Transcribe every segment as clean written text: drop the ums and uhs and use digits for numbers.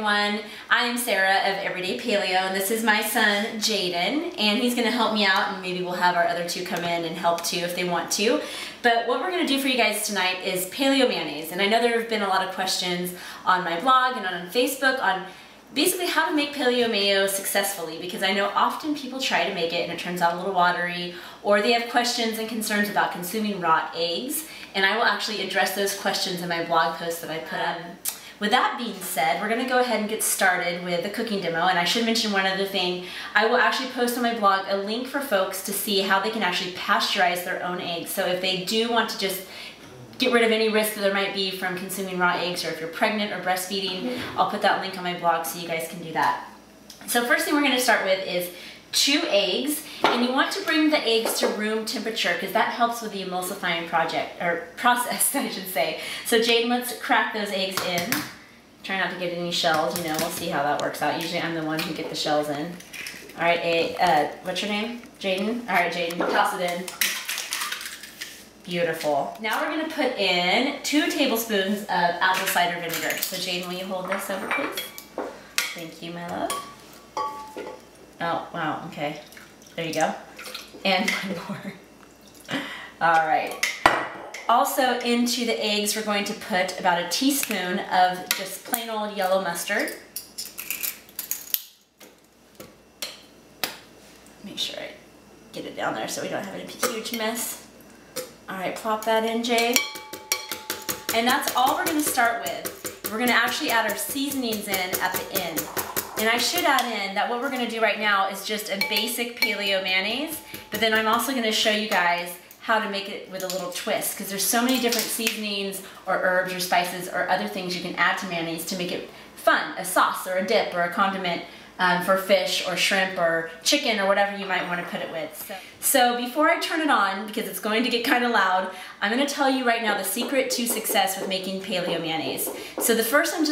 everyone. I'm Sarah of Everyday Paleo, and this is my son Jaden, and he's going to help me out, and maybe we'll have our other two come in and help too if they want to. But what we're going to do for you guys tonight is paleo mayonnaise, and I know there have been a lot of questions on my blog and on Facebook on basically how to make paleo mayo successfully, because I know often people try to make it and it turns out a little watery, or they have questions and concerns about consuming raw eggs, and I will actually address those questions in my blog post that I put up. With that being said, we're going to go ahead and get started with the cooking demo, and I should mention one other thing. I will actually post on my blog a link for folks to see how they can actually pasteurize their own eggs. So if they do want to just get rid of any risk that there might be from consuming raw eggs, or if you're pregnant or breastfeeding, I'll put that link on my blog so you guys can do that. So first thing we're going to start with is 2 eggs, and you want to bring the eggs to room temperature because that helps with the emulsifying process, I should say. So Jaden, let's crack those eggs in. Try not to get any shells, you know, we'll see how that works out. Usually I'm the one who get the shells in. All right, what's your name? Jaden? All right, Jaden, toss it in. Beautiful. Now we're going to put in 2 tablespoons of apple cider vinegar. So Jaden, will you hold this over, please? Thank you, my love. Oh, wow, okay. There you go. And one more. All right. Also into the eggs, we're going to put about 1 teaspoon of just plain old yellow mustard. Make sure I get it down there so we don't have a huge mess. All right, plop that in, Jade. And that's all we're gonna start with. We're gonna actually add our seasonings in at the end. And I should add in that what we're going to do right now is just a basic paleo mayonnaise, but then I'm also going to show you guys how to make it with a little twist, because there's so many different seasonings or herbs or spices or other things you can add to mayonnaise to make it fun, a sauce or a dip or a condiment for fish or shrimp or chicken or whatever you might want to put it with. So before I turn it on, because it's going to get kind of loud, I'm going to tell you right now the secret to success with making paleo mayonnaise. So first I'm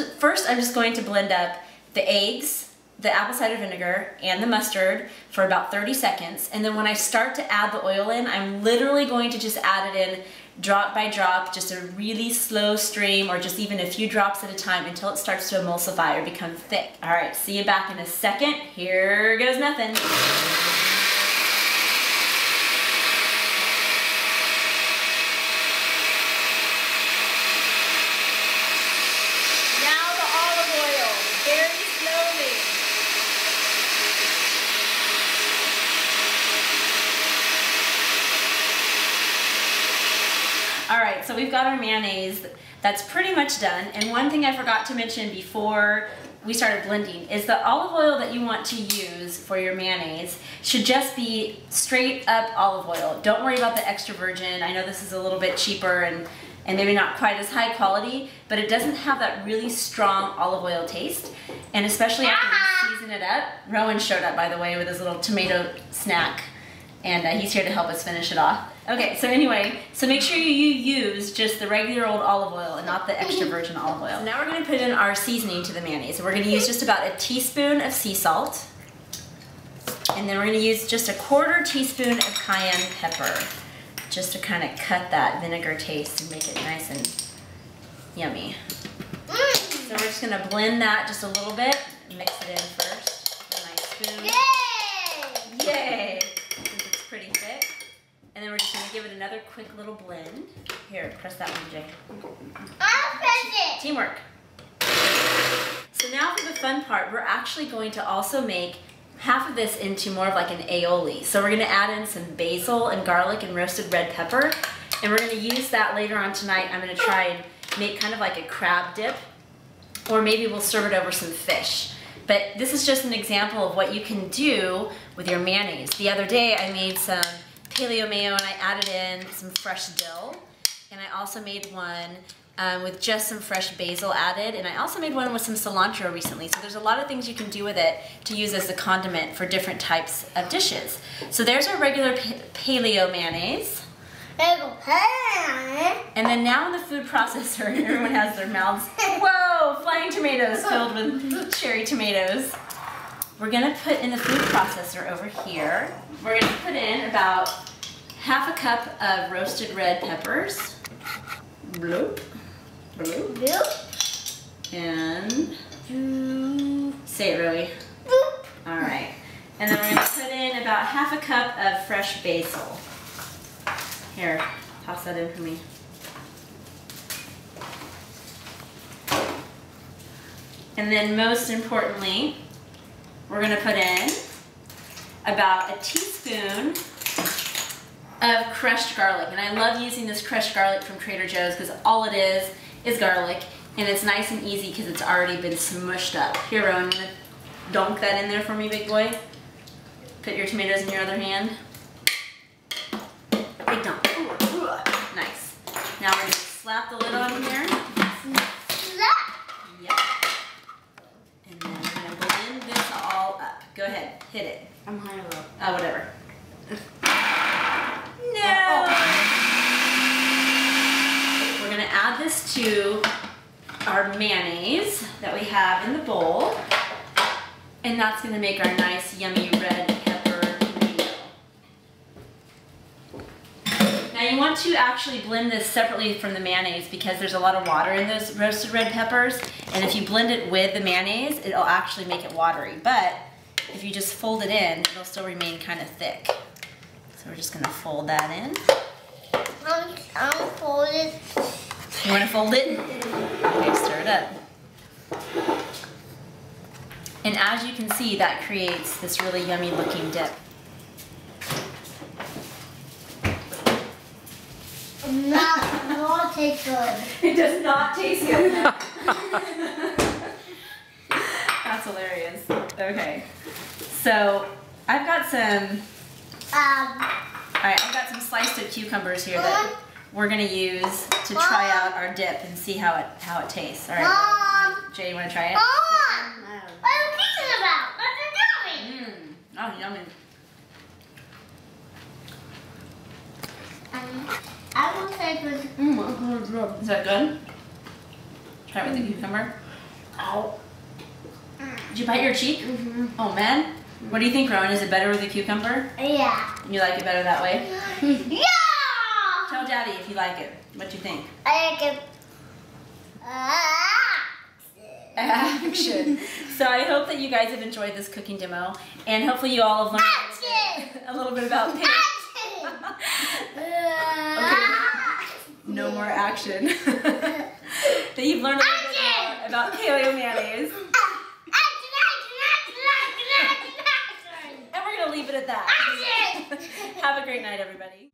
just going to blend up the eggs, the apple cider vinegar, and the mustard for about 30 seconds. And then when I start to add the oil in, I'm literally going to just add it in drop by drop, just a really slow stream, or just even a few drops at a time until it starts to emulsify or become thick. All right, see you back in a second. Here goes nothing. Alright, so we've got our mayonnaise. That's pretty much done. And one thing I forgot to mention before we started blending is the olive oil that you want to use for your mayonnaise should just be straight up olive oil. Don't worry about the extra virgin. I know this is a little bit cheaper and maybe not quite as high quality, but it doesn't have that really strong olive oil taste. And especially after you season it up. Rowan showed up, by the way, with his little tomato snack, and he's here to help us finish it off. Okay, so anyway, so make sure you use just the regular old olive oil and not the extra virgin olive oil. So now we're going to put in our seasoning to the mayonnaise. So we're going to use just about 1 teaspoon of sea salt, and then we're going to use just 1/4 teaspoon of cayenne pepper, just to kind of cut that vinegar taste and make it nice and yummy. So we're just going to blend that just a little bit, mix it in first with a nice spoon. Yay! Yay! Since it's pretty thick. And then we're just going to give it another quick little blend. Here, press that one, Jay. I'll press it! Teamwork. So now for the fun part, we're actually going to also make half of this into more of like an aioli. So we're going to add in some basil and garlic and roasted red pepper. And we're going to use that later on tonight. I'm going to try and make kind of like a crab dip. Or maybe we'll serve it over some fish. But this is just an example of what you can do with your mayonnaise. The other day I made some paleo mayo and I added in some fresh dill, and I also made one with just some fresh basil added, and I also made one with some cilantro recently. So there's a lot of things you can do with it to use as a condiment for different types of dishes. So there's our regular paleo mayonnaise. And then now in the food processor, everyone has their mouths, whoa, flying tomatoes filled with cherry tomatoes. We're gonna put in the food processor over here. We're gonna put in about 1/2 cup of roasted red peppers. Bloop, bloop. Bloop. And Say it, Rowie. All right. And then we're going to put in about half a cup of fresh basil. Here, toss that in for me. And then most importantly, we're going to put in about a teaspoon of crushed garlic. And I love using this crushed garlic from Trader Joe's because all it is garlic. And it's nice and easy because it's already been smushed up. Here, Rowan, I'm going to dunk that in there for me, big boy. Put your tomatoes in your other hand. Big dunk. Ooh, ooh. Nice. Now we're going to slap the lid on here. Yep. And then we're going to blend this all up. Go ahead, hit it. I'm high up. Oh, whatever. No! We're going to add this to our mayonnaise that we have in the bowl. And that's going to make our nice, yummy red pepper mayo. Now you want to actually blend this separately from the mayonnaise because there's a lot of water in those roasted red peppers. And if you blend it with the mayonnaise, it'll actually make it watery. But if you just fold it in, it'll still remain kind of thick. So we're just going to fold that in. I'm folded. You want to fold it? Okay, stir it up. And as you can see, that creates this really yummy looking dip. Not taste good. It does not taste good. That's hilarious. Okay. So I've got some alright, I've got some sliced up cucumbers here that we're gonna use to try out our dip and see how it tastes. Alright. Jay, you wanna try it? What are you thinking about? What's it doing? Oh, yummy. I will say good. Is that good? Try it with the cucumber. Ow. Did you bite your cheek? Oh man. What do you think, Rowan? Is it better with the cucumber? Yeah. You like it better that way? Yeah! Tell Daddy if you like it. What do you think? I like it. Action. So I hope that you guys have enjoyed this cooking demo, and hopefully you all have learned a little bit about paleo. Okay. No more action. That you've learned a little bit more about paleo mayonnaise. And we're gonna leave it at that. Have a great night, everybody.